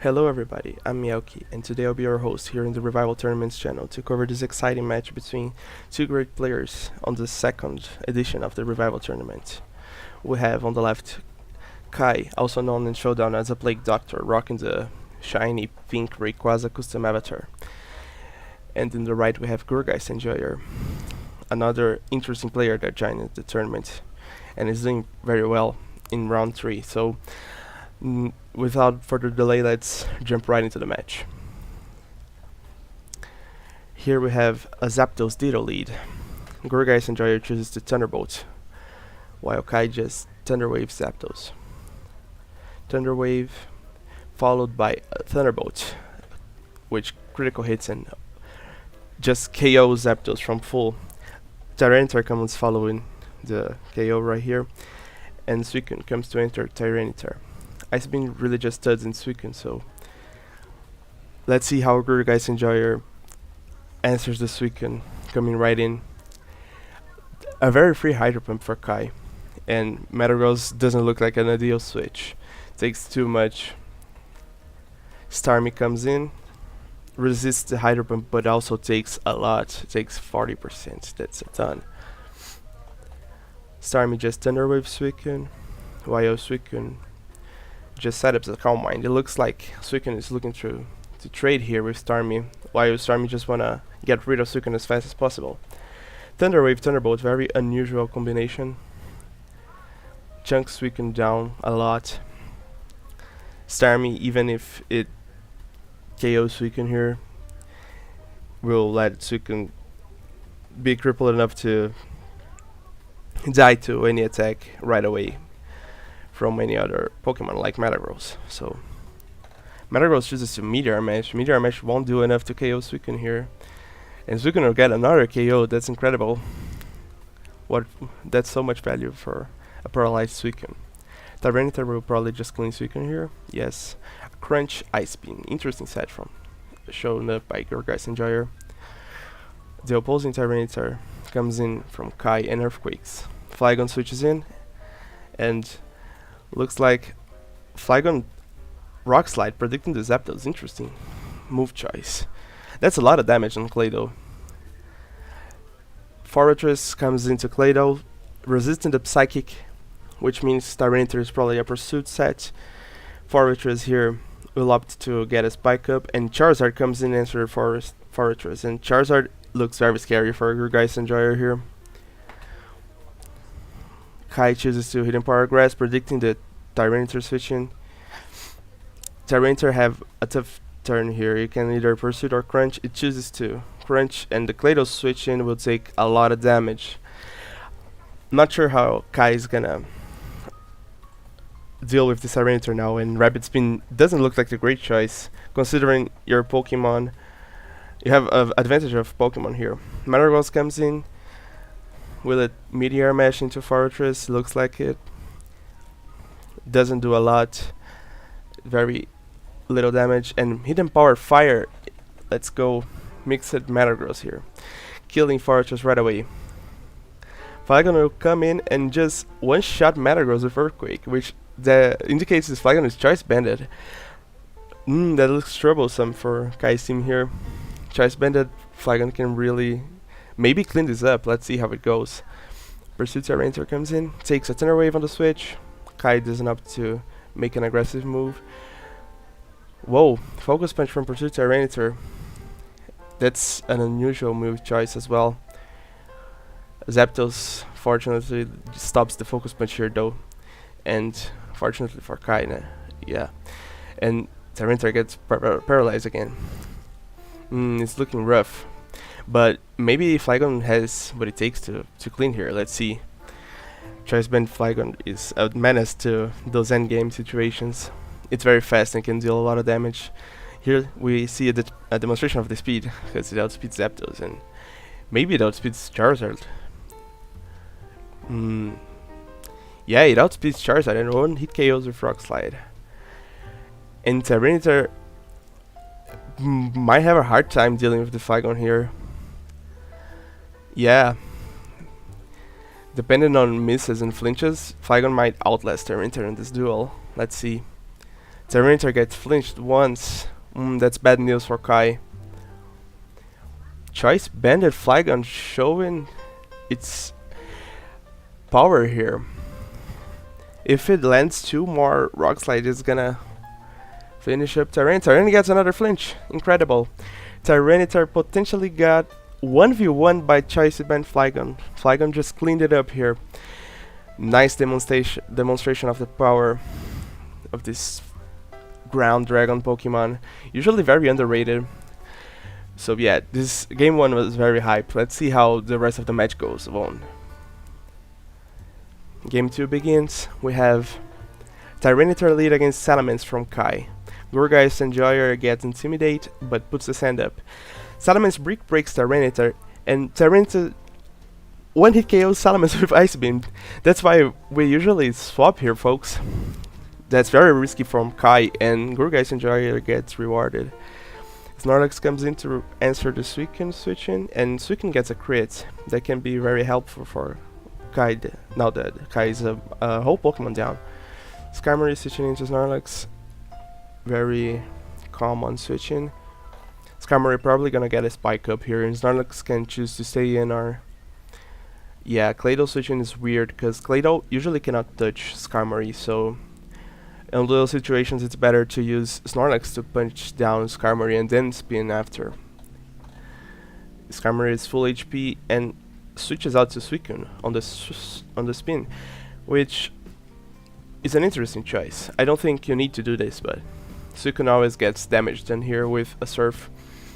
Hello everybody, I'm Miyauki, and today I'll be your host here in the Revival Tournaments channel to cover this exciting match between two great players on the second edition of the Revival Tournament. We have on the left Kai, also known in Showdown as a Plague Doctor, rocking the shiny pink Rayquaza custom avatar. And in the right we have Gurgeist Enjoyer, another interesting player that joined the tournament and is doing very well in round 3. So without further delay, let's jump right into the match. Here we have a Zapdos Ditto lead. Gurgeist Enjoyer chooses to Thunderbolt, while Kai just Thunder Waves Zapdos. Thunder Wave followed by a Thunderbolt, which critical hits and just KO Zapdos from full. Tyranitar comes following the KO right here, and Suicune comes to enter Tyranitar. Ice Beam really just studs in Suicune, so let's see how Gurgeist Enjoyer answers the Suicune coming right in. A very free Hydro Pump for Kai, and Metagross doesn't look like an ideal switch. Takes too much. Starmie comes in, resists the Hydro Pump, but also takes a lot. It takes 40%, that's a ton. Starmie just Thunder Wave Suicune, while Suicune just set up the Calm Mind. It looks like Suicune is looking to trade here with Starmie, while Starmie just wanna get rid of Suicune as fast as possible. Thunder Wave Thunderbolt, very unusual combination. Chunks Suicune down a lot. Starmie, even if it KOs Suicune here, will let Suicune be crippled enough to die to any attack right away from any other Pokemon like Metagross. So Metagross chooses to Meteor Mash. Meteor Mash won't do enough to KO Suicune here, and Suicune will get another KO. That's incredible. That's so much value for a paralyzed Suicune. Tyranitar will probably just clean Suicune here. Yes. Crunch Ice Beam. Interesting set from shown up by Gurgeist Enjoyer. The opposing Tyranitar comes in from Kai and Earthquakes. Flygon switches in, and looks like Flygon Rock Slide, predicting the Zapdos. Interesting move choice. That's a lot of damage on Claydol. Forretress comes into Claydol, resisting the Psychic, which means Tyranitar is probably a Pursuit set. Forretress here will opt to get a Spike Up, and Charizard comes in and answers Forretress, and Charizard looks very scary for Gurgeist Enjoyer here. Kai chooses to Hidden Power Grass, predicting the Tyranitar switching. Tyranitar have a tough turn here. You can either Pursuit or Crunch. It chooses to Crunch, and the Claydol switching will take a lot of damage. Not sure how Kai is gonna deal with this Tyranitar now, and Rapid Spin doesn't look like a great choice, considering your Pokemon. You have an advantage of Pokemon here. Metagross comes in. Will it Meteor Mash into Fortress? Looks like it. Doesn't do a lot. Very little damage. And Hidden Power Fire. Let's go. Mixed Metagross here. Killing Fortress right away. Flygon will come in and just one-shot Metagross with Earthquake, which indicates this Flygon is Choice Banded. That looks troublesome for Kai's team here. Choice Banded, Flygon can really maybe clean this up. Let's see how it goes. Pursuit Tyranitar comes in, takes a Thunder Wave on the switch. Kai doesn't opt to make an aggressive move. Whoa, Focus Punch from Pursuit Tyranitar. That's an unusual move choice as well. Zapdos fortunately stops the Focus Punch here though, and fortunately for Kai, yeah. And Tyranitar gets paralyzed again. It's looking rough, but maybe Flygon has what it takes to clean here. Let's see. Choice Band Flygon is a menace to those endgame situations. It's very fast and can deal a lot of damage. Here we see a demonstration of the speed, because it outspeeds Zapdos, and maybe it outspeeds Charizard. Yeah, it outspeeds Charizard and one hit KOs with Rock Slide. And Tyranitar might have a hard time dealing with the Flygon here. Yeah. Depending on misses and flinches, Flygon might outlast Tyranitar in this duel. Let's see. Tyranitar gets flinched once. That's bad news for Kai. Choice Banded Flygon showing its power here. If it lands 2 more Rock Slide, it's gonna finish up Tyranitar, and he gets another flinch. Incredible. Tyranitar potentially got 1v1 by Choice Band Flygon. Flygon just cleaned it up here. Nice demonstration of the power of this ground dragon Pokemon. Usually very underrated. So yeah, this game 1 was very hype. Let's see how the rest of the match goes on. Game 2 begins. We have Tyranitar lead against Salamence from Kai. Gourgeist Enjoyer gets Intimidate, but puts the sand up. Salamence Brick breaks Tyranitar, and Tyranitar one-hit KOs Salamence with Ice Beam. That's why we usually swap here, folks. That's very risky from Kai, and Gourgeist Enjoyer gets rewarded. Snorlax comes in to answer the Suicune switch-in, and Suicune gets a crit. That can be very helpful for Kai, now that Kai is a whole Pokemon down. Skarmory switching into Snorlax. Very calm on switching. Skarmory probably gonna get a spike up here, and Snorlax can choose to stay in or... Yeah, Claydol switching is weird, because Claydol usually cannot touch Skarmory, so... In those situations it's better to use Snorlax to punch down Skarmory and then spin after. Skarmory is full HP and switches out to Suicune on the spin, which is an interesting choice. I don't think you need to do this, but Suicune always gets damaged done here with a Surf,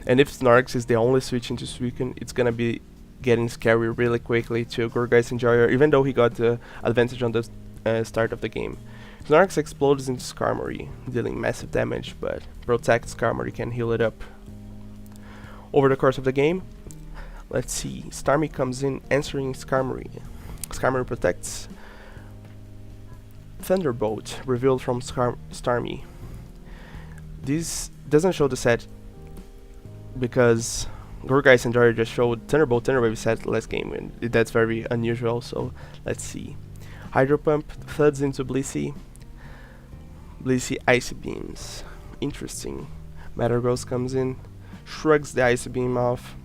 and if Snorlax is the only switch into Suicune, it's gonna be getting scary really quickly to Gourgeist Enjoyer, even though he got the advantage on the start of the game. Snorlax explodes into Skarmory, dealing massive damage, but Protect Skarmory can heal it up. Over the course of the game, let's see, Starmie comes in answering Skarmory. Skarmory protects. Thunderbolt revealed from Starmie. This doesn't show the set because Gourgeist Enjoyer just showed Thunderbolt Thunderwave set last game, and that's very unusual, so let's see. Hydro Pump thuds into Blissey. Blissey Icy Beams. Interesting. Metagross comes in, shrugs the Icy Beam off.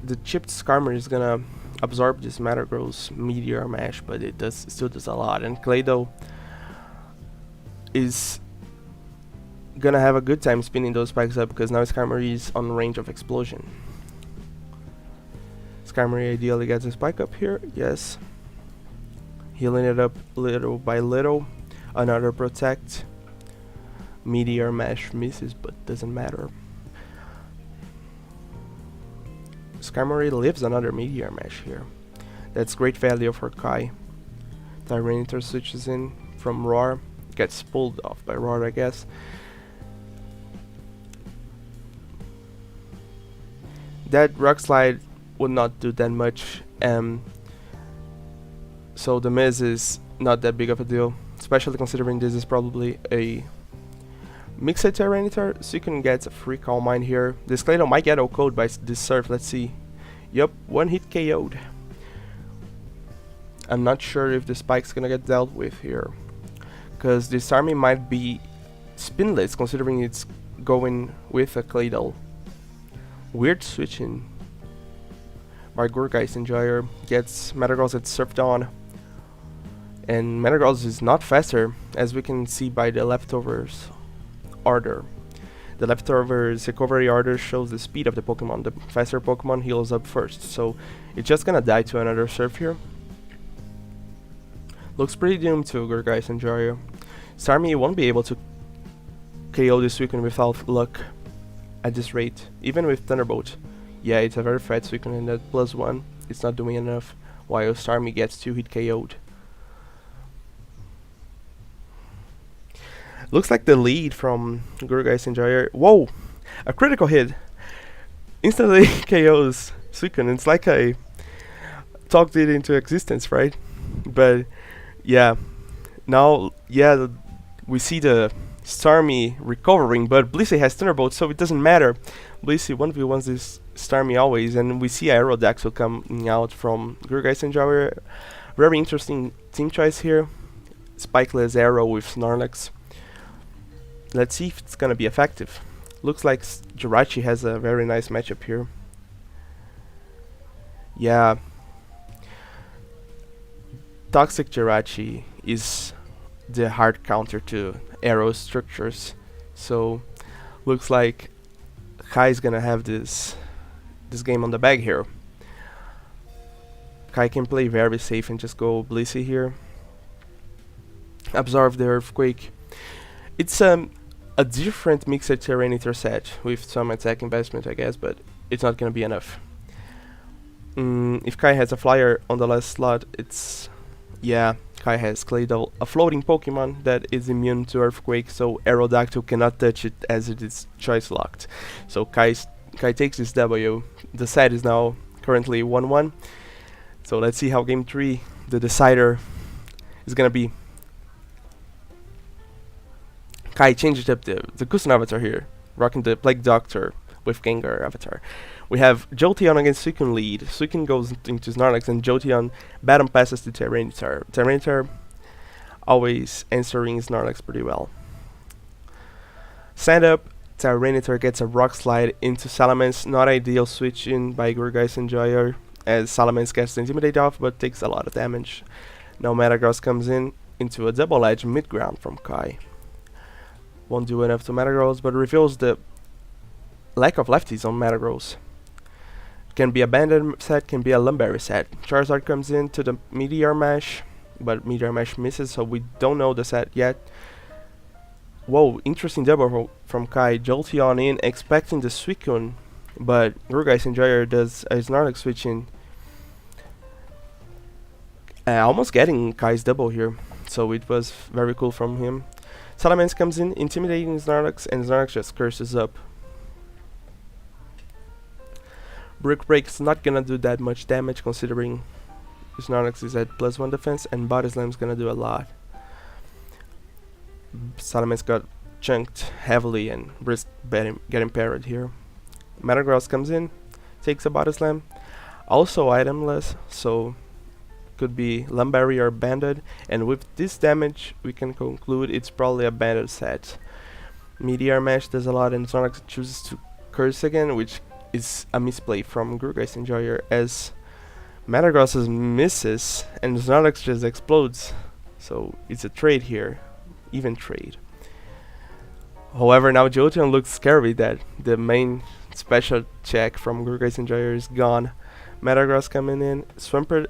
The chipped Skarmory is gonna absorb this Metagross Meteor Mash, but it still does a lot. And Claydol is gonna have a good time spinning those spikes up because now Skarmory is on range of explosion. Skarmory ideally gets a spike up here, yes. Healing it up little by little. Another Protect. Meteor Mash misses, but doesn't matter. Skarmory lives another Meteor Mash here. That's great value for Kai. Tyranitar switches in from Roar. Gets pulled off by Roar, I guess. That Rock Slide would not do that much, so the miss is not that big of a deal, especially considering this is probably a Mixed Tyranitar. Suicune gets a free Calm Mind here. This Claydol might get OHKO'd by this Surf, let's see. Yup, one hit KO'd. I'm not sure if the spike's gonna get dealt with here, because this Starmie might be spinless considering it's going with a Claydol. Weird switching. By Gourgeist Enjoyer gets Metagross at Surf Dawn, and Metagross is not faster, as we can see by the leftovers order. The leftovers recovery order shows the speed of the Pokemon. The faster Pokemon heals up first, so it's just gonna die to another Surf here. Looks pretty doomed to Gourgeist Enjoyer. Starmie won't be able to KO this Suicune without luck at this rate, even with Thunderbolt. Yeah, it's a very fat Suicune, and that +1, it's not doing enough, while Starmie gets 2-hit KO'd. Looks like the lead from Gourgeist Enjoyer. Whoa! A critical hit! Instantly KOs Suicune. It's like I talked it into existence, right? But yeah, now, yeah, we see the Starmie recovering, but Blissey has Thunderbolt, so it doesn't matter. Blissey 1v1s this Starmie always, and we see Aerodactyl coming out from Gourgeist Enjoyer. Very interesting team choice here. Spikeless Arrow with Snorlax. Let's see if it's gonna be effective. Looks like Jirachi has a very nice matchup here. Yeah. Toxic Jirachi is the hard counter to Arrow structures. So looks like Kai is gonna have this game on the bag here. Kai can play very safe and just go Blissey here. Absorb the Earthquake. It's a different mixed Tyranitar set with some attack investment, I guess, but it's not gonna be enough. If Kai has a flyer on the last slot, it's... yeah, Kai has Claydol, a floating Pokemon that is immune to Earthquake, so Aerodactyl cannot touch it as it is choice locked. So Kai takes this W. The set is now currently 1-1. So let's see how game 3, the decider, is gonna be. Kai changed up the Kusan avatar here, rocking the Plague Doctor with Gengar avatar. We have Jolte-gone against Suicune lead. Suicune goes into Snorlax and Jolte-gone bottom passes to Tyranitar. Tyranitar always answering Snorlax pretty well. Stand up, Tyranitar gets a Rock Slide into Salamence. Not ideal switch in by Gurgai's Enjoyer, as Salamence gets the Intimidate off but takes a lot of damage. Now Metagross comes in into a double edge mid-ground from Kai. Won't do enough to Metagross, but reveals the lack of lefties on Metagross. Can be a Banded set, can be a Lumberry set. Charizard comes in to the Meteor Mash, but Meteor Mash misses, so we don't know the set yet. Whoa, interesting double from Kai. Jolte-gone in, expecting the Suicune, but Gurgai's Enjoyer does a Snorlax switch in. Almost getting Kai's double here, so it was very cool from him. Salamence comes in, intimidating Snorlax, and Snorlax just curses up. Brick Break's not gonna do that much damage considering Snorlax is at +1 defense, and Body Slam's gonna do a lot. Salamence got chunked heavily and risked getting parried here. Metagross comes in, takes a Body Slam, also itemless, so could be Lumberry or Banded, and with this damage we can conclude it's probably a Banded set. Meteor Mash does a lot and Snorlax chooses to curse again, which is a misplay from Gurgai's Enjoyer, as Metagross misses and Snorlax just explodes. So it's a trade here, even trade. However, now Jolte-gone looks scary that the main special check from Gurgai's Enjoyer is gone. Metagross coming in, Swampert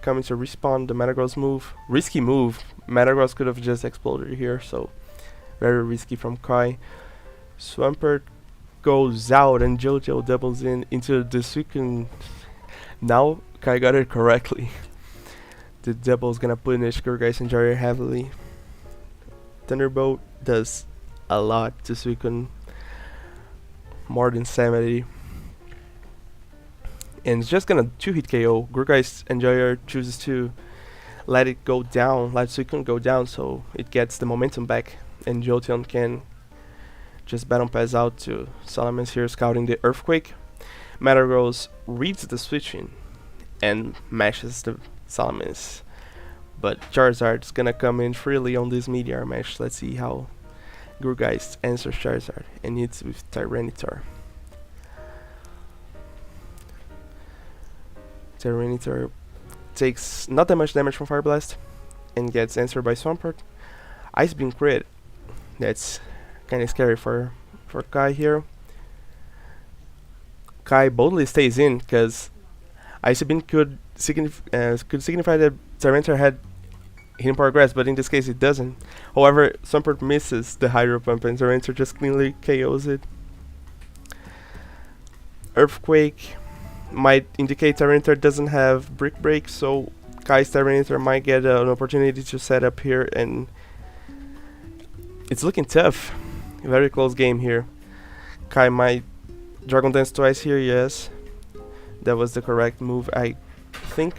coming to respawn the Metagross move. Risky move. Metagross could have just exploded here, so very risky from Kai. Swampert goes out and Jojo doubles in into the Suicune. Now Kai got it correctly. The double is gonna punish Gurgai's Enjoyer heavily. Thunderbolt does a lot to Suicune, more than 70. And it's just gonna 2-hit KO. Gurgai's Enjoyer chooses to let it go down, let Suicune go down, so it gets the momentum back, and Jolte-gone can just Battle Pass out to Salamence here, scouting the Earthquake. Metagross reads the switching and mashes the Salamence, but Charizard's gonna come in freely on this Meteor Mash. Let's see how Gurgai's answers Charizard, and hits with Tyranitar. Tyranitar takes not that much damage from Fire Blast and gets answered by Swampert. Ice Beam crit. That's kinda scary for Kai here. Kai boldly stays in because Ice Beam could signify that Tyranitar had Hidden Power Grass, but in this case it doesn't. However, Swampert misses the Hydro Pump and Tyranitar just cleanly KOs it. Earthquake might indicate Tyranitar doesn't have Brick Break, so Kai's Tyranitar might get an opportunity to set up here, and it's looking tough. Very close game here. Kai might Dragon Dance twice here, yes. That was the correct move, I think.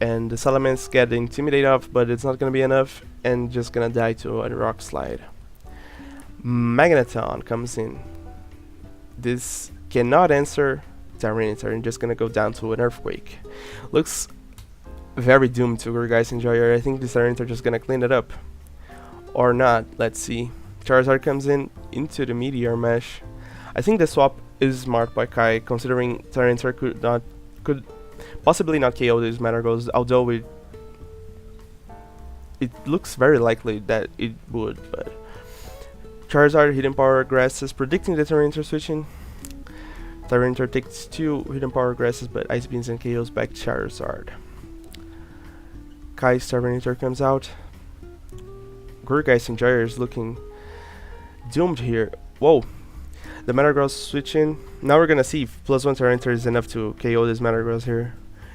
And the Salamence get the Intimidate off, but it's not gonna be enough, and just gonna die to a Rock Slide. Magneton comes in. This cannot answer Tyranitar and just gonna go down to an Earthquake. Looks very doomed to Gourgeist Enjoyer. I think this Tyranitar just gonna clean it up. Or not, let's see. Charizard comes into the Meteor Mesh. I think the swap is smart by Kai, considering Tyranitar could possibly not KO these Manargos, although it looks very likely that it would, but Charizard Hidden Power Grasses, predicting the Tyranitar switching. Tyranitar takes 2 Hidden Power Grasses, but Ice Beams and KOs back Charizard. Kai's Tyranitar comes out. Gourgeist Enjoyer is looking doomed here. Whoa! The Metagross switching. Now we're gonna see if +1 Tyranitar is enough to KO this Metagross here.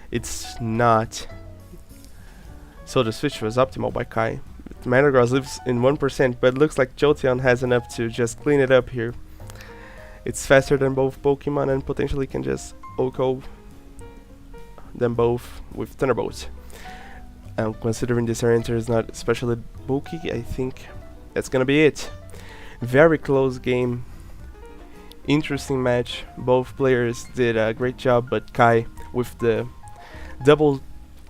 It's not. So the switch was optimal by Kai. Metagross lives in 1%, but it looks like Jolteon has enough to just clean it up here. It's faster than both Pokemon and potentially can just OHKO them both with Thunderbolt. Considering this Tyranitar is not especially bulky, I think that's gonna be it. Very close game. Interesting match. Both players did a great job, but Kai with the double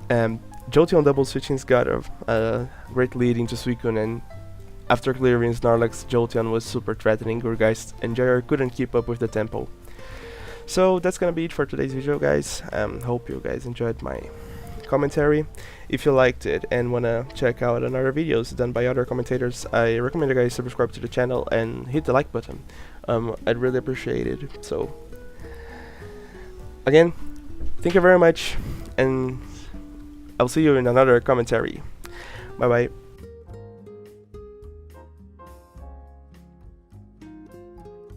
Jolteon double switchings got a great lead into Suicune, and after clearing Snorlax, Jolteon was super threatening. Gourgeist Enjoyer couldn't keep up with the tempo. So that's gonna be it for today's video, guys. Hope you guys enjoyed my commentary. If you liked it and wanna check out another videos done by other commentators, I recommend you guys subscribe to the channel and hit the like button. I'd really appreciate it. So again, thank you very much, and I'll see you in another commentary. Bye bye.